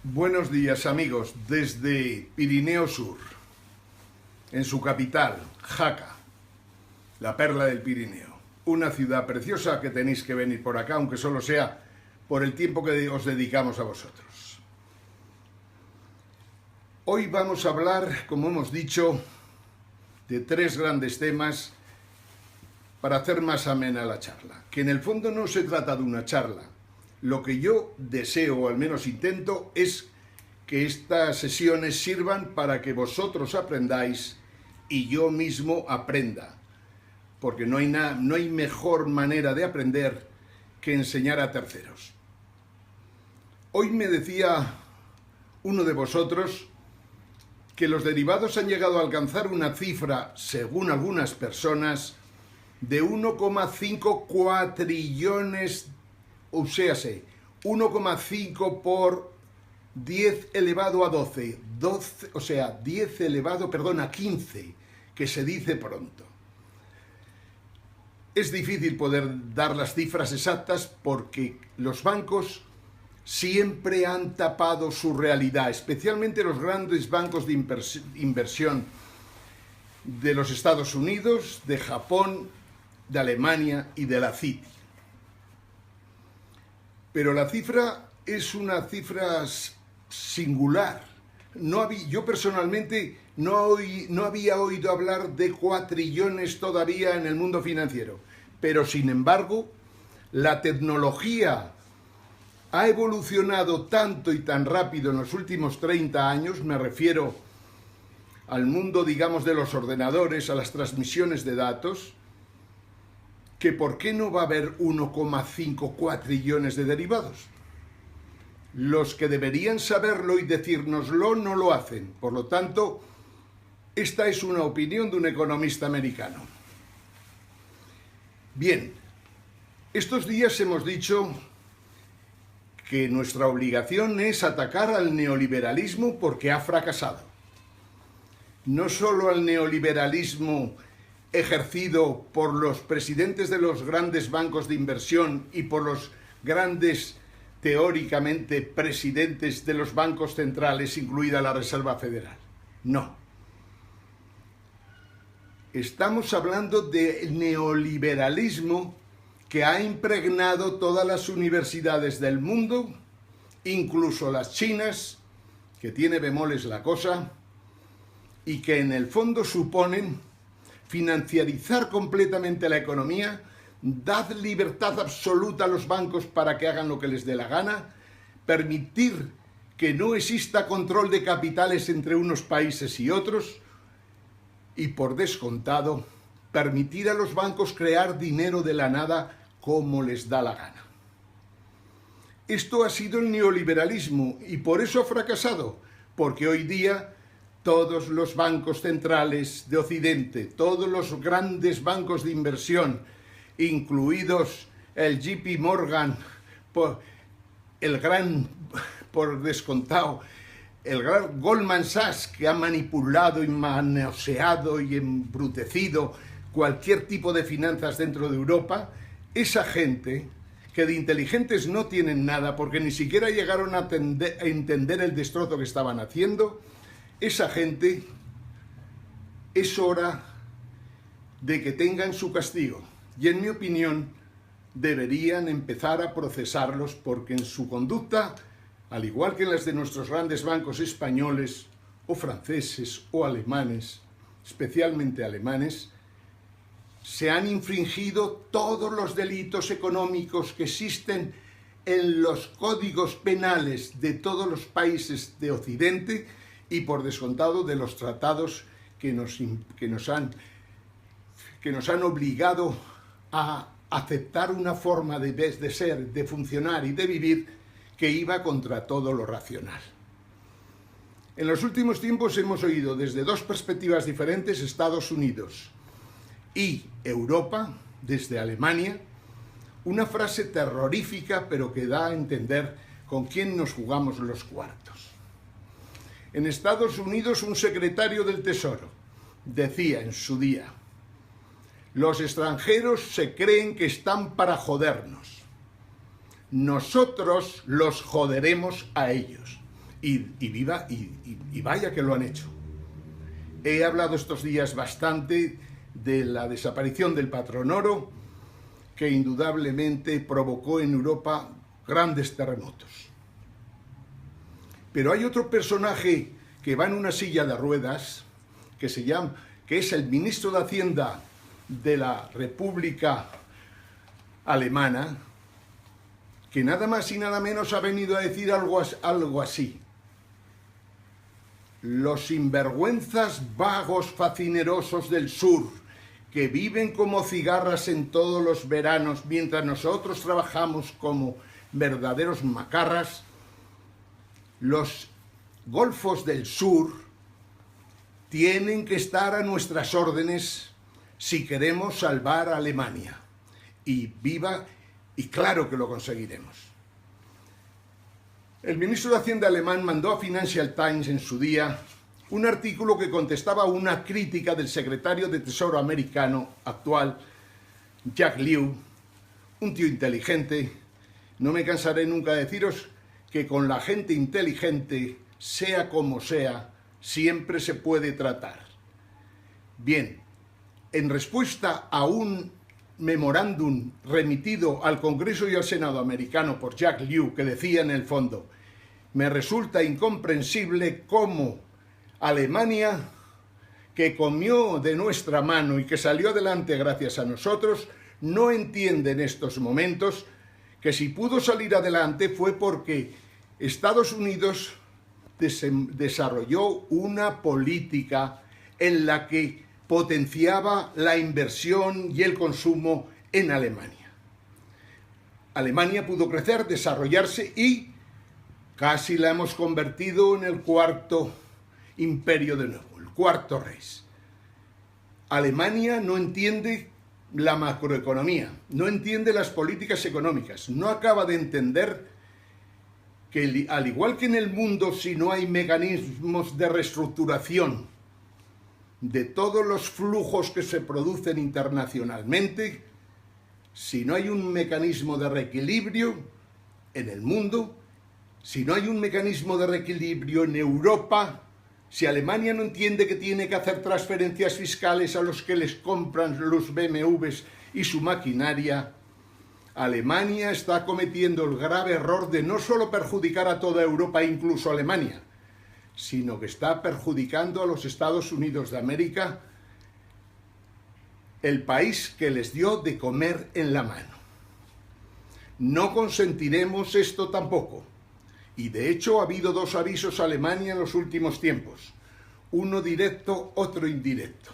Buenos días amigos, desde Pirineo Sur, en su capital, Jaca, la perla del Pirineo. Una ciudad preciosa que tenéis que venir por acá, aunque solo sea por el tiempo que os dedicamos a vosotros. Hoy vamos a hablar, como hemos dicho, de tres grandes temas para hacer más amena la charla. Que en el fondo no se trata de una charla. Lo que yo deseo, o al menos intento, es que estas sesiones sirvan para que vosotros aprendáis y yo mismo aprenda. Porque no hay mejor manera de aprender que enseñar a terceros. Hoy me decía uno de vosotros que los derivados han llegado a alcanzar una cifra, según algunas personas, de 1,5 cuatrillones, o sea, 1,5 por 10 elevado a 12, o sea, 10 elevado, a 15, que se dice pronto. Es difícil poder dar las cifras exactas porque los bancos siempre han tapado su realidad, especialmente los grandes bancos de inversión de los Estados Unidos, de Japón, de Alemania y de la Citi. Pero la cifra es una cifra singular. Yo personalmente no había oído hablar de cuatrillones todavía en el mundo financiero, pero sin embargo la tecnología ha evolucionado tanto y tan rápido en los últimos 30 años, me refiero al mundo, digamos, de los ordenadores, a las transmisiones de datos, que ¿por qué no va a haber 1,5 cuatrillones de derivados? Los que deberían saberlo y decírnoslo no lo hacen. Por lo tanto, esta es una opinión de un economista americano. Bien, estos días hemos dicho que nuestra obligación es atacar al neoliberalismo porque ha fracasado. No solo al neoliberalismo ejercido por los presidentes de los grandes bancos de inversión y por los grandes, teóricamente, presidentes de los bancos centrales, incluida la Reserva Federal. No. Estamos hablando de neoliberalismo que ha impregnado todas las universidades del mundo, incluso las chinas, que tiene bemoles la cosa, y que en el fondo suponen financiarizar completamente la economía, dar libertad absoluta a los bancos para que hagan lo que les dé la gana, permitir que no exista control de capitales entre unos países y otros, y por descontado, permitir a los bancos crear dinero de la nada como les da la gana. Esto ha sido el neoliberalismo y por eso ha fracasado, porque hoy día todos los bancos centrales de Occidente, todos los grandes bancos de inversión, incluidos el JP Morgan, el gran Goldman Sachs, que ha manipulado y manoseado y embrutecido cualquier tipo de finanzas dentro de Europa, esa gente que de inteligentes no tienen nada porque ni siquiera llegaron a entender el destrozo que estaban haciendo, esa gente es hora de que tengan su castigo. Y en mi opinión deberían empezar a procesarlos porque en su conducta, al igual que en las de nuestros grandes bancos españoles o franceses o alemanes, especialmente alemanes, se han infringido todos los delitos económicos que existen en los códigos penales de todos los países de Occidente y por descontado de los tratados que nos han obligado a aceptar una forma de ser, de funcionar y de vivir que iba contra todo lo racional. En los últimos tiempos hemos oído desde dos perspectivas diferentes, Estados Unidos y Europa, desde Alemania, una frase terrorífica pero que da a entender con quién nos jugamos los cuartos. En Estados Unidos, un secretario del Tesoro decía en su día: los extranjeros se creen que están para jodernos. Nosotros los joderemos a ellos. y vaya que lo han hecho. He hablado estos días bastante de la desaparición del patrón oro, que indudablemente provocó en Europa grandes terremotos. Pero hay otro personaje que va en una silla de ruedas, que es el ministro de Hacienda de la República Alemana, que nada más y nada menos ha venido a decir algo así: los sinvergüenzas vagos facinerosos del sur, que viven como cigarras en todos los veranos, mientras nosotros trabajamos como verdaderos macarras, los golfos del sur tienen que estar a nuestras órdenes si queremos salvar a Alemania. Y claro que lo conseguiremos. El ministro de Hacienda alemán mandó a Financial Times en su día un artículo que contestaba a una crítica del secretario de Tesoro americano actual, Jack Lew, un tío inteligente. No me cansaré nunca de deciros que con la gente inteligente, sea como sea, siempre se puede tratar. Bien, en respuesta a un memorándum remitido al Congreso y al Senado americano por Jack Lew, que decía en el fondo: me resulta incomprensible cómo Alemania, que comió de nuestra mano y que salió adelante gracias a nosotros, no entiende en estos momentos que si pudo salir adelante fue porque Estados Unidos desarrolló una política en la que potenciaba la inversión y el consumo en Alemania. Alemania pudo crecer, desarrollarse y casi la hemos convertido en el cuarto imperio de nuevo, el cuarto Reich. Alemania no entiende la macroeconomía, no entiende las políticas económicas, no acaba de entender que al igual que en el mundo, si no hay mecanismos de reestructuración de todos los flujos que se producen internacionalmente, si no hay un mecanismo de reequilibrio en el mundo, si no hay un mecanismo de reequilibrio en Europa, si Alemania no entiende que tiene que hacer transferencias fiscales a los que les compran los BMWs y su maquinaria, Alemania está cometiendo el grave error de no solo perjudicar a toda Europa, incluso a Alemania, sino que está perjudicando a los Estados Unidos de América, el país que les dio de comer en la mano. No consentiremos esto tampoco. Y de hecho ha habido dos avisos a Alemania en los últimos tiempos. Uno directo, otro indirecto.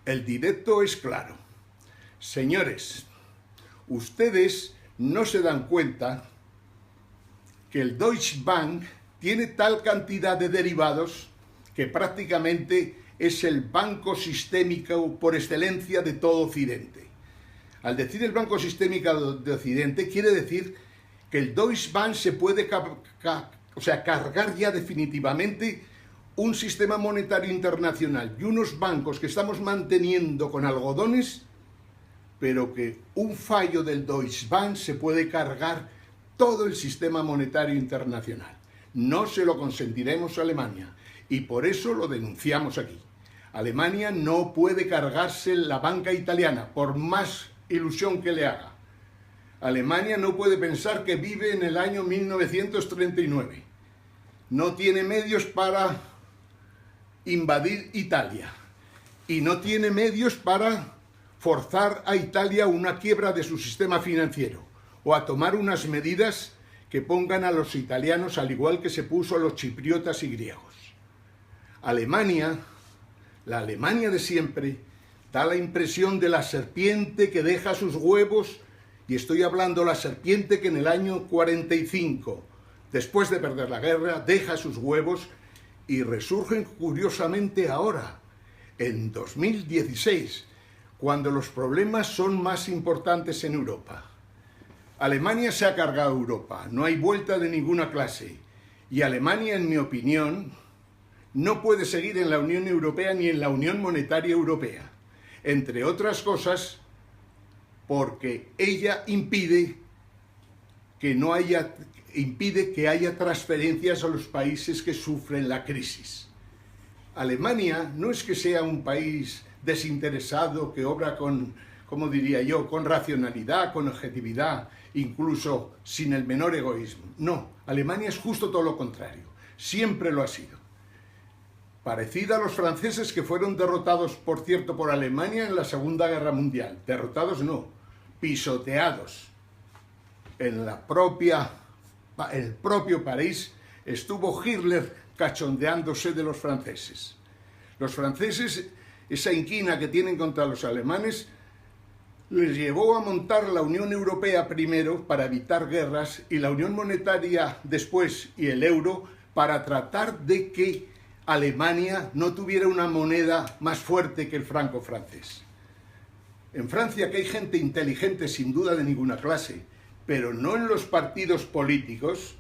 El directo es claro. Señores, ustedes no se dan cuenta que el Deutsche Bank tiene tal cantidad de derivados que prácticamente es el banco sistémico por excelencia de todo Occidente. Al decir el banco sistémico de Occidente, quiere decir que el Deutsche Bank se puede cargar ya definitivamente un sistema monetario internacional y unos bancos que estamos manteniendo con algodones, pero que un fallo del Deutsche Bank se puede cargar todo el sistema monetario internacional. No se lo consentiremos a Alemania y por eso lo denunciamos aquí. Alemania no puede cargarse la banca italiana, por más ilusión que le haga. Alemania no puede pensar que vive en el año 1939. No tiene medios para invadir Italia y no tiene medios para forzar a Italia a una quiebra de su sistema financiero o a tomar unas medidas que pongan a los italianos al igual que se puso a los chipriotas y griegos. Alemania, la Alemania de siempre, da la impresión de la serpiente que deja sus huevos, y estoy hablando de la serpiente que en el año 45, después de perder la guerra, deja sus huevos y resurgen curiosamente ahora, en 2016, cuando los problemas son más importantes en Europa. Alemania se ha cargado a Europa, no hay vuelta de ninguna clase, y Alemania, en mi opinión, no puede seguir en la Unión Europea ni en la Unión Monetaria Europea, entre otras cosas porque ella impide que no haya impide que haya transferencias a los países que sufren la crisis. Alemania no es que sea un país desinteresado que obra con, como diría yo, con racionalidad, con objetividad, incluso sin el menor egoísmo. No, Alemania es justo todo lo contrario, siempre lo ha sido. Parecida a los franceses, que fueron derrotados, por cierto, por Alemania en la Segunda Guerra Mundial. Derrotados no, pisoteados. En el propio París estuvo Hitler cachondeándose de los franceses. Los franceses, esa inquina que tienen contra los alemanes, les llevó a montar la Unión Europea primero para evitar guerras y la Unión Monetaria después y el euro para tratar de que Alemania no tuviera una moneda más fuerte que el franco francés. En Francia, que hay gente inteligente sin duda de ninguna clase, pero no en los partidos políticos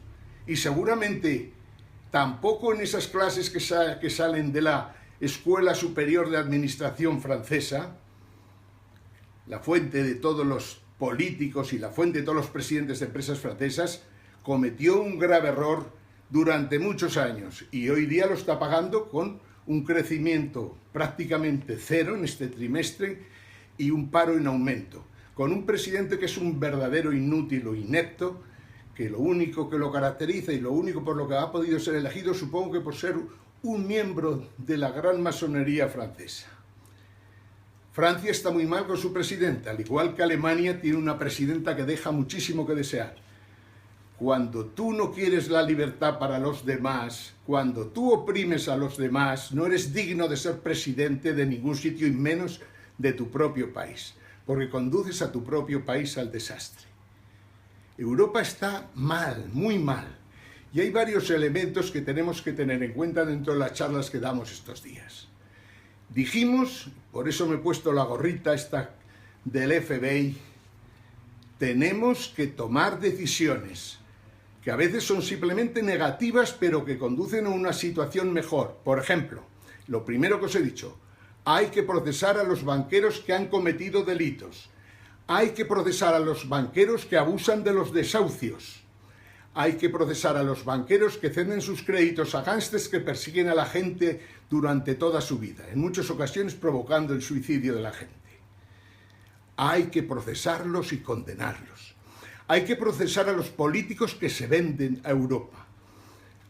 y seguramente tampoco en esas clases que salen de la Escuela Superior de Administración francesa, la fuente de todos los políticos y la fuente de todos los presidentes de empresas francesas, cometió un grave error durante muchos años y hoy día lo está pagando con un crecimiento prácticamente cero en este trimestre y un paro en aumento, con un presidente que es un verdadero inútil o inepto, que lo único que lo caracteriza y lo único por lo que ha podido ser elegido, supongo que por ser un miembro de la gran masonería francesa. Francia está muy mal con su presidenta, al igual que Alemania tiene una presidenta que deja muchísimo que desear. Cuando tú no quieres la libertad para los demás, cuando tú oprimes a los demás, no eres digno de ser presidente de ningún sitio y menos de tu propio país, porque conduces a tu propio país al desastre. Europa está mal, muy mal, y hay varios elementos que tenemos que tener en cuenta dentro de las charlas que damos estos días. Dijimos, por eso me he puesto la gorrita esta del FBI, tenemos que tomar decisiones que a veces son simplemente negativas, pero que conducen a una situación mejor. Por ejemplo, lo primero que os he dicho, hay que procesar a los banqueros que han cometido delitos. Hay que procesar a los banqueros que abusan de los desahucios. Hay que procesar a los banqueros que ceden sus créditos a gángsters que persiguen a la gente durante toda su vida, en muchas ocasiones provocando el suicidio de la gente. Hay que procesarlos y condenarlos. Hay que procesar a los políticos que se venden a Europa.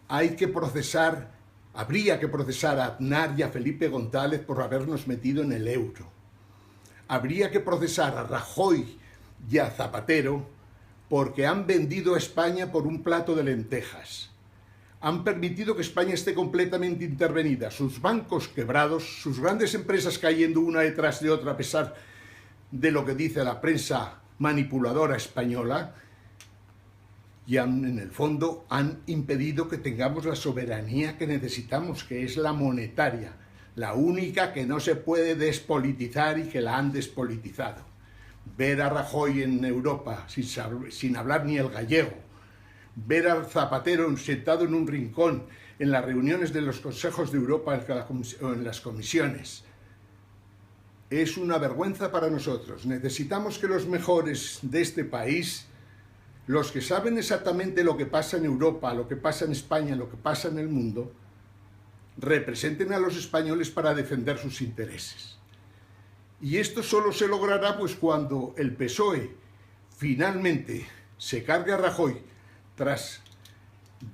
Habría que procesar a Aznar y a Felipe González por habernos metido en el euro. Habría que procesar a Rajoy y a Zapatero porque han vendido a España por un plato de lentejas. Han permitido que España esté completamente intervenida, sus bancos quebrados, sus grandes empresas cayendo una detrás de otra a pesar de lo que dice la prensa manipuladora española, y en el fondo han impedido que tengamos la soberanía que necesitamos, que es la monetaria, la única que no se puede despolitizar y que la han despolitizado. Ver a Rajoy en Europa sin hablar ni el gallego, ver a Zapatero sentado en un rincón en las reuniones de los consejos de Europa o en las comisiones, es una vergüenza para nosotros. Necesitamos que los mejores de este país, los que saben exactamente lo que pasa en Europa, lo que pasa en España, lo que pasa en el mundo, representen a los españoles para defender sus intereses. Y esto solo se logrará pues cuando el PSOE finalmente se cargue a Rajoy tras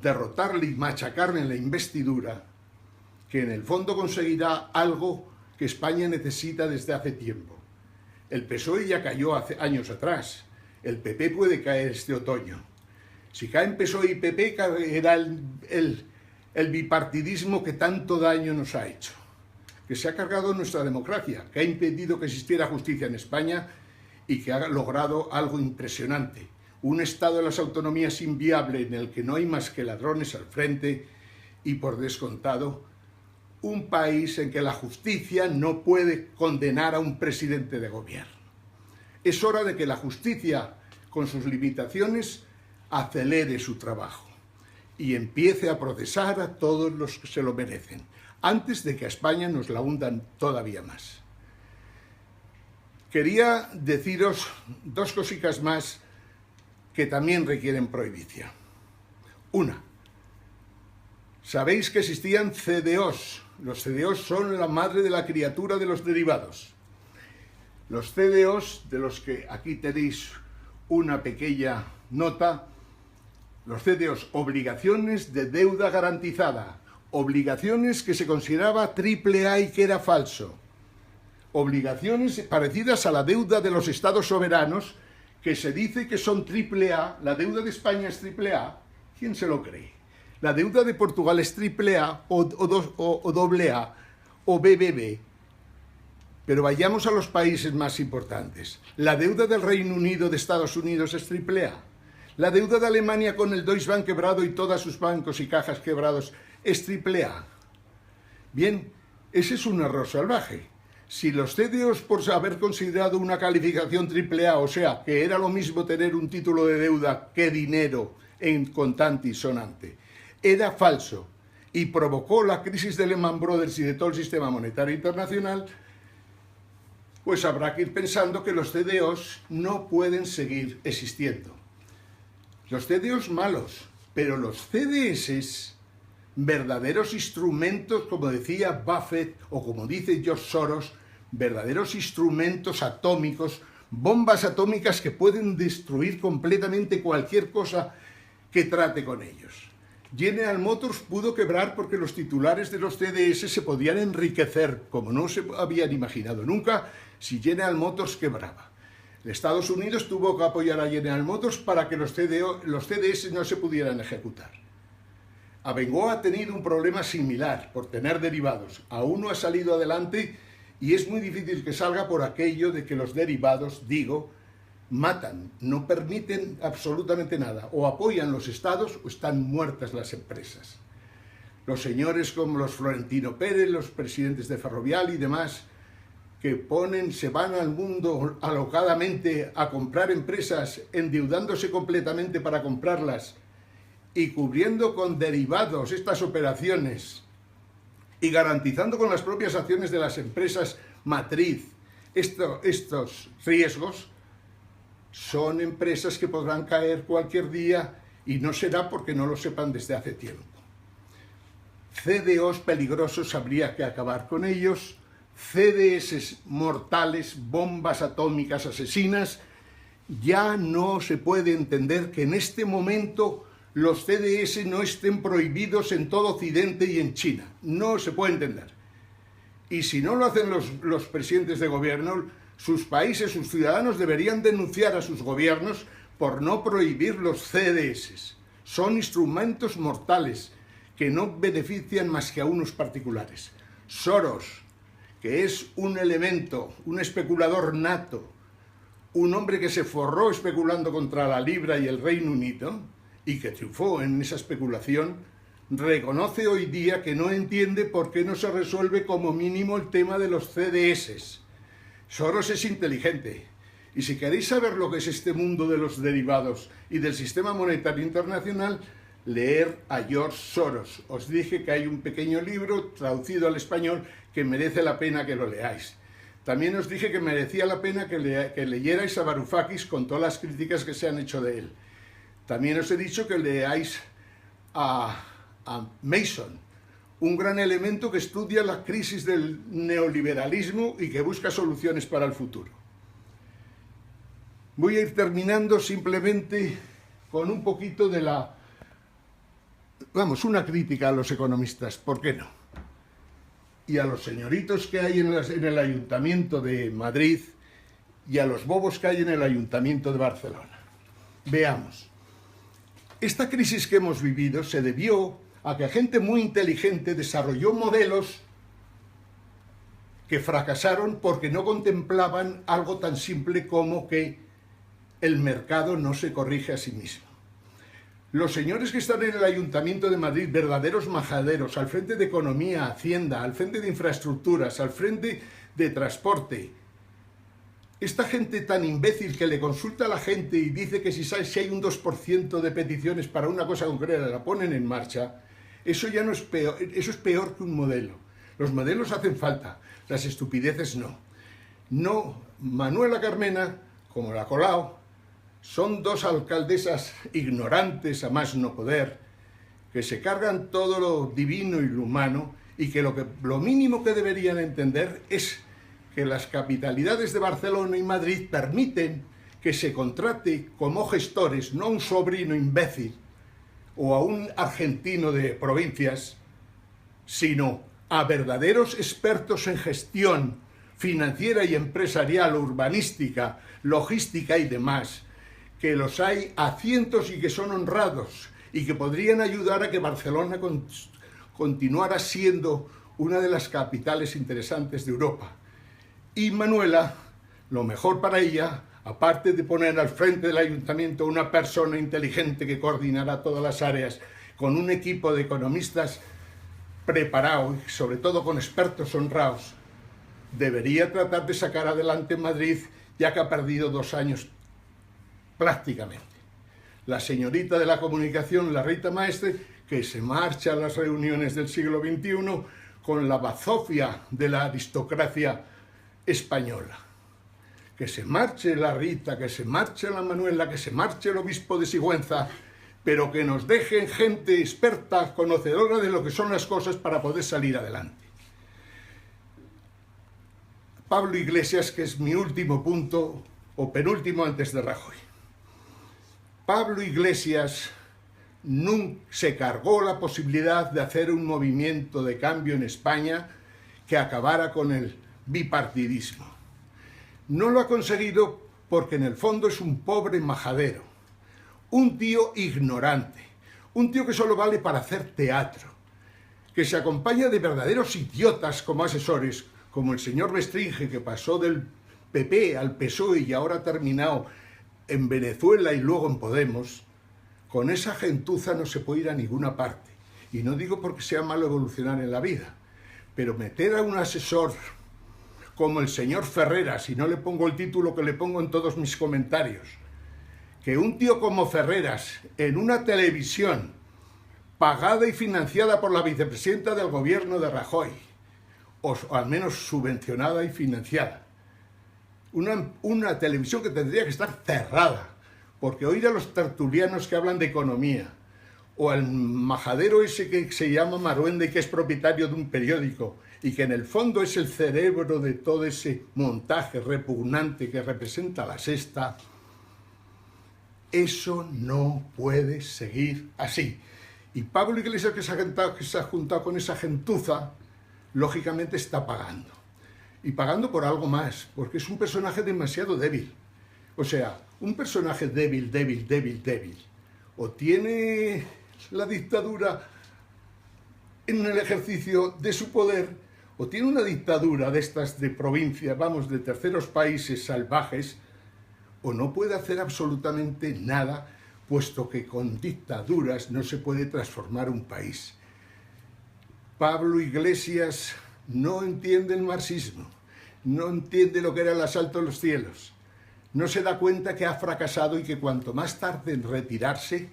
derrotarle y machacarle en la investidura, que en el fondo conseguirá algo que España necesita desde hace tiempo. El PSOE ya cayó hace años atrás. El PP puede caer este otoño. Si caen PSOE y PP, caerá el bipartidismo que tanto daño nos ha hecho, que se ha cargado nuestra democracia, que ha impedido que existiera justicia en España y que ha logrado algo impresionante. Un Estado de las autonomías inviable en el que no hay más que ladrones al frente y, por descontado, un país en que la justicia no puede condenar a un presidente de gobierno. Es hora de que la justicia, con sus limitaciones, acelere su trabajo y empiece a procesar a todos los que se lo merecen, antes de que a España nos la hundan todavía más. Quería deciros dos cositas más que también requieren prohibición. Una, sabéis que existían CDOs. Los CDOs son la madre de la criatura de los derivados. Los CDOs, de los que aquí tenéis una pequeña nota, los CDOs, obligaciones de deuda garantizada, obligaciones que se consideraba AAA y que era falso, obligaciones parecidas a la deuda de los estados soberanos, que se dice que son AAA, la deuda de España es AAA, ¿quién se lo cree? La deuda de Portugal es AAA o AA o BBB. Pero vayamos a los países más importantes. La deuda del Reino Unido de Estados Unidos es AAA. La deuda de Alemania con el Deutsche Bank quebrado y todos sus bancos y cajas quebrados es AAA. Bien, ese es un error salvaje. Si los CDOs, por haber considerado una calificación AAA, o sea, que era lo mismo tener un título de deuda que dinero en contante y sonante, era falso y provocó la crisis de Lehman Brothers y de todo el sistema monetario internacional, pues habrá que ir pensando que los CDOs no pueden seguir existiendo. Los CDOs malos, pero los CDS, verdaderos instrumentos, como decía Buffett o como dice George Soros, verdaderos instrumentos atómicos, bombas atómicas que pueden destruir completamente cualquier cosa que trate con ellos. General Motors pudo quebrar porque los titulares de los CDS se podían enriquecer como no se habían imaginado nunca si General Motors quebraba. Estados Unidos tuvo que apoyar a General Motors para que los CDS no se pudieran ejecutar. Abengoa ha tenido un problema similar por tener derivados. Aún no ha salido adelante y es muy difícil que salga por aquello de que los derivados, digo, matan, no permiten absolutamente nada. O apoyan los estados o están muertas las empresas. Los señores como los Florentino Pérez, los presidentes de Ferrovial y demás, que se van al mundo alocadamente a comprar empresas, endeudándose completamente para comprarlas y cubriendo con derivados estas operaciones y garantizando con las propias acciones de las empresas matriz estos riesgos, son empresas que podrán caer cualquier día y no será porque no lo sepan desde hace tiempo. CDOs peligrosos habría que acabar con ellos, CDS mortales, bombas atómicas asesinas. Ya no se puede entender que en este momento los CDS no estén prohibidos en todo Occidente y en China. No se puede entender. Y si no lo hacen los presidentes de gobierno, sus países, sus ciudadanos deberían denunciar a sus gobiernos por no prohibir los CDS. Son instrumentos mortales que no benefician más que a unos particulares. Soros, que es un elemento, un especulador nato, un hombre que se forró especulando contra la libra y el Reino Unido y que triunfó en esa especulación, reconoce hoy día que no entiende por qué no se resuelve como mínimo el tema de los CDS. Soros es inteligente. Y si queréis saber lo que es este mundo de los derivados y del sistema monetario internacional, leer a George Soros. Os dije que hay un pequeño libro traducido al español que merece la pena que lo leáis. También os dije que merecía la pena que leyerais a Varoufakis con todas las críticas que se han hecho de él. También os he dicho que leáis a Mason, un gran elemento que estudia la crisis del neoliberalismo y que busca soluciones para el futuro. Voy a ir terminando simplemente con un poquito de una crítica a los economistas, ¿por qué no? Y a los señoritos que hay en el Ayuntamiento de Madrid y a los bobos que hay en el Ayuntamiento de Barcelona. Veamos. Esta crisis que hemos vivido se debió a que gente muy inteligente desarrolló modelos que fracasaron porque no contemplaban algo tan simple como que el mercado no se corrige a sí mismo. Los señores que están en el Ayuntamiento de Madrid, verdaderos majaderos, al frente de Economía, Hacienda, al frente de Infraestructuras, al frente de Transporte, esta gente tan imbécil que le consulta a la gente y dice que si hay un 2% de peticiones para una cosa concreta la ponen en marcha, eso ya no es peor, eso es peor que un modelo. Los modelos hacen falta, las estupideces no. No, Manuela Carmena, como la Colau, son dos alcaldesas ignorantes a más no poder, que se cargan todo lo divino y lo humano, y que lo mínimo que deberían entender es que las capitalidades de Barcelona y Madrid permiten que se contrate como gestores, no a un sobrino imbécil o a un argentino de provincias, sino a verdaderos expertos en gestión financiera y empresarial, urbanística, logística y demás, que los hay a cientos y que son honrados y que podrían ayudar a que Barcelona continuara siendo una de las capitales interesantes de Europa. Y Manuela, lo mejor para ella, aparte de poner al frente del ayuntamiento una persona inteligente que coordinará todas las áreas, con un equipo de economistas preparado y sobre todo con expertos honrados, debería tratar de sacar adelante Madrid, ya que ha perdido 2 años prácticamente. La señorita de la comunicación, la Rita Maestre, que se marcha a las reuniones del siglo XXI con la bazofia de la aristocracia española. Que se marche la Rita, que se marche la Manuela, que se marche el obispo de Sigüenza, pero que nos dejen gente experta, conocedora de lo que son las cosas para poder salir adelante. Pablo Iglesias, que es mi último punto, o penúltimo antes de Rajoy. Pablo Iglesias se cargó la posibilidad de hacer un movimiento de cambio en España que acabara con el bipartidismo. No lo ha conseguido porque en el fondo es un pobre majadero, un tío ignorante, un tío que solo vale para hacer teatro, que se acompaña de verdaderos idiotas como asesores, como el señor Bestringe, que pasó del PP al PSOE y ahora ha terminado en Venezuela y luego en Podemos. Con esa gentuza no se puede ir a ninguna parte. Y no digo porque sea malo evolucionar en la vida, pero meter a un asesor como el señor Ferreras, y no le pongo el título que le pongo en todos mis comentarios, que un tío como Ferreras, en una televisión pagada y financiada por la vicepresidenta del gobierno de Rajoy, o al menos subvencionada y financiada, una televisión que tendría que estar cerrada, porque oír a los tertulianos que hablan de economía, o al majadero ese que se llama Maruenda y que es propietario de un periódico, y que en el fondo es el cerebro de todo ese montaje repugnante que representa La Sexta, eso no puede seguir así. Y Pablo Iglesias, que se ha juntado con esa gentuza, lógicamente está pagando. Y pagando por algo más, porque es un personaje demasiado débil. O sea, un personaje débil, o tiene la dictadura en el ejercicio de su poder, o tiene una dictadura de estas de provincia, vamos, de terceros países salvajes, o no puede hacer absolutamente nada, puesto que con dictaduras no se puede transformar un país. Pablo Iglesias no entiende el marxismo, no entiende lo que era el asalto a los cielos, no se da cuenta que ha fracasado y que cuanto más tarde en retirarse,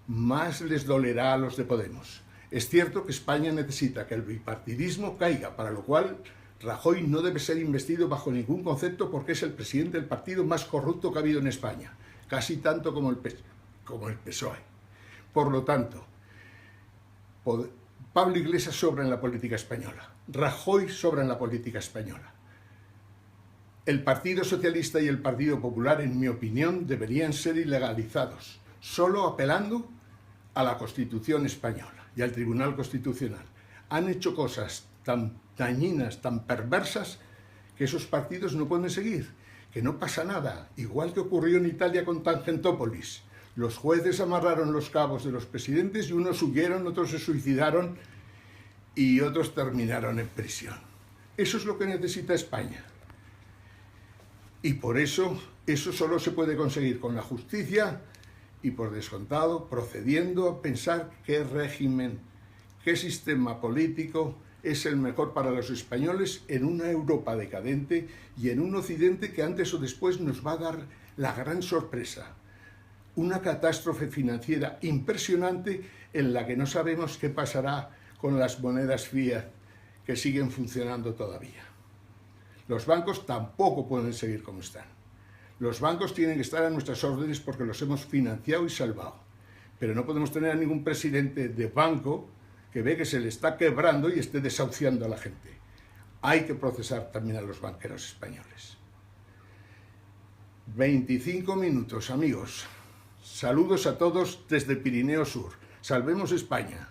más les dolerá a los de Podemos. Es cierto que España necesita que el bipartidismo caiga, para lo cual Rajoy no debe ser investido bajo ningún concepto porque es el presidente del partido más corrupto que ha habido en España, casi tanto como el PSOE. Por lo tanto, Pablo Iglesias sobra en la política española, Rajoy sobra en la política española. El Partido Socialista y el Partido Popular, en mi opinión, deberían ser ilegalizados, solo apelando a la Constitución española y al Tribunal Constitucional. Han hecho cosas tan dañinas, tan perversas, que esos partidos no pueden seguir, que no pasa nada, igual que ocurrió en Italia con Tangentopoli. Los jueces amarraron los cabos de los presidentes y unos huyeron, otros se suicidaron y otros terminaron en prisión. Eso es lo que necesita España. Y por eso solo se puede conseguir con la justicia y, por descontado, procediendo a pensar qué régimen, qué sistema político es el mejor para los españoles en una Europa decadente y en un Occidente que antes o después nos va a dar la gran sorpresa. Una catástrofe financiera impresionante en la que no sabemos qué pasará con las monedas fiat que siguen funcionando todavía. Los bancos tampoco pueden seguir como están. Los bancos tienen que estar a nuestras órdenes porque los hemos financiado y salvado. Pero no podemos tener a ningún presidente de banco que ve que se le está quebrando y esté desahuciando a la gente. Hay que procesar también a los banqueros españoles. 25 minutos, amigos. Saludos a todos desde Pirineo Sur. Salvemos España.